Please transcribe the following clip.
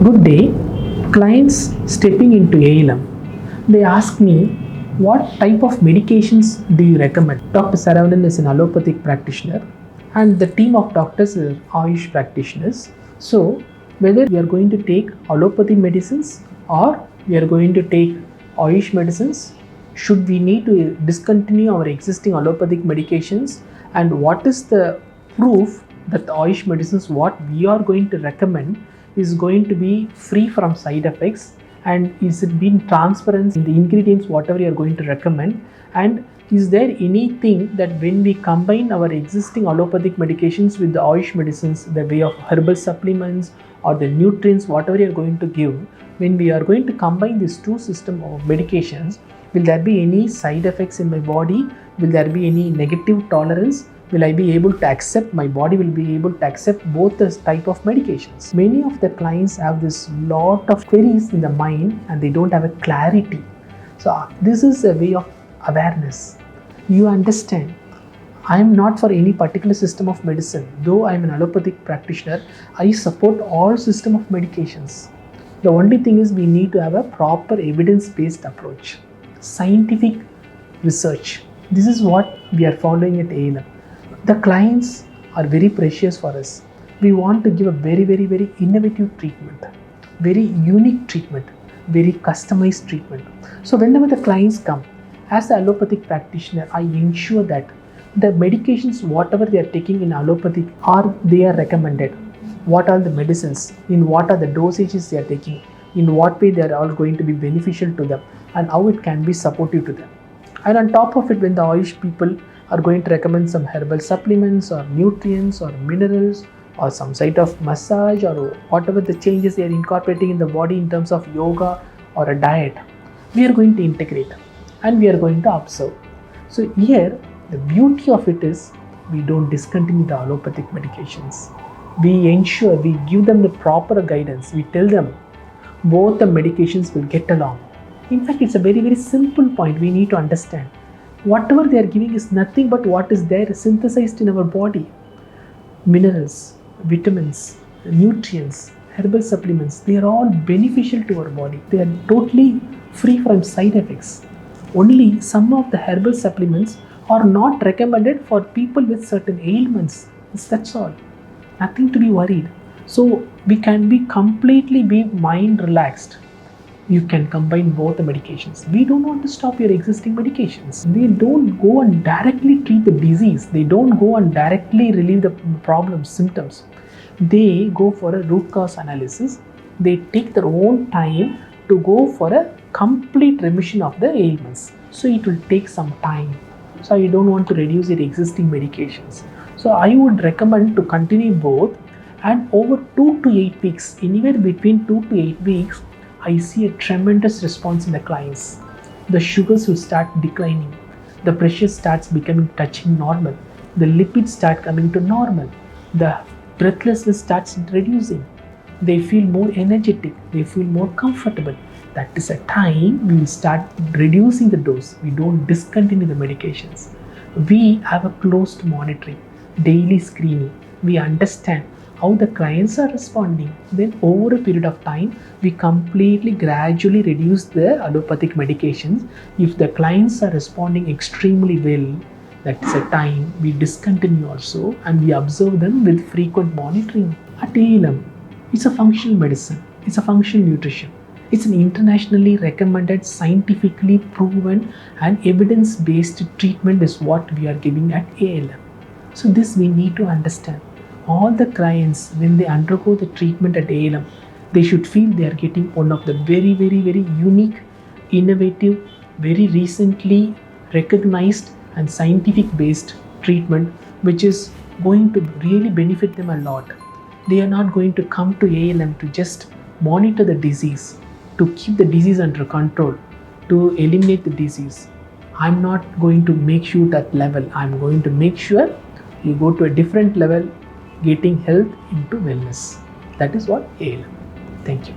Good day. Clients stepping into ALM, they ask me, what type of medications do you recommend? Dr. Saravanan is an allopathic practitioner and the team of doctors are Ayush practitioners. So whether we are going to take allopathy medicines or we are going to take Ayush medicines, should we need to discontinue our existing allopathic medications, and what is the proof that the Ayush medicines what we are going to recommend is going to be free from side effects, and is it being transparent in the ingredients whatever you are going to recommend, and is there anything that when we combine our existing allopathic medications with the Ayush medicines, the way of herbal supplements or the nutrients whatever you are going to give, when we are going to combine these two systems of medications, will there be any side effects in my body? Will there be any negative tolerance? Will I be able to accept, my body will be able to accept both this type of medications? Many of the clients have this lot of queries in the mind and they don't have a clarity. So this is a way of awareness. You understand, I am not for any particular system of medicine. Though I am an allopathic practitioner, I support all system of medications. The only thing is we need to have a proper evidence-based approach. Scientific research. This is what we are following at ALM. The clients are very precious for us. We want to give a very innovative treatment, very unique treatment, very customized treatment. So whenever the clients come, as the allopathic practitioner, I ensure that the medications whatever they are taking in allopathic they are recommended. What are the medicines, in what are the dosages they are taking, in what way they are all going to be beneficial to them, and how it can be supportive to them. And on top of it, when the Ayush people are going to recommend some herbal supplements or nutrients or minerals or some sort of massage or whatever the changes they are incorporating in the body in terms of yoga or a diet, we are going to integrate and we are going to observe. So here the beauty of it is we don't discontinue the allopathic medications. We ensure we give them the proper guidance. We tell them both the medications will get along. In fact, it's a very simple point we need to understand. Whatever they are giving is nothing but what is there synthesized in our body. Minerals, vitamins, nutrients, herbal supplements, they are all beneficial to our body. They are totally free from side effects. Only some of the herbal supplements are not recommended for people with certain ailments. That's all. Nothing to be worried. So we can be completely mind relaxed. You can combine both the medications. We don't want to stop your existing medications. They don't go and directly treat the disease. They don't go and directly relieve the problems, symptoms. They go for a root cause analysis. They take their own time to go for a complete remission of the ailments. So it will take some time. So you don't want to reduce your existing medications. So I would recommend to continue both, and over 2 to 8 weeks, anywhere between 2 to 8 weeks, I see a tremendous response in the clients. The sugars will start declining. The pressure starts becoming touching normal. The lipids start coming to normal. The breathlessness starts reducing. They feel more energetic. They feel more comfortable. That is a time we will start reducing the dose. We don't discontinue the medications. We have a closed monitoring, daily screening. We understand how the clients are responding. Then over a period of time, we completely gradually reduce the allopathic medications. If the clients are responding extremely well, that is a time we discontinue also, and we observe them with frequent monitoring. At ALM, it's a functional medicine. It's a functional nutrition. It's an internationally recommended, scientifically proven and evidence-based treatment is what we are giving at ALM. So this we need to understand. All the clients, when they undergo the treatment at ALM, they should feel they are getting one of the very unique, innovative, very recently recognized and scientific based treatment, which is going to really benefit them a lot. They are not going to come to ALM to just monitor the disease, to keep the disease under control, to eliminate the disease. I'm not going to make you that level. I'm going to make sure you go to a different level, getting health into wellness. That is what ALM. Thank you.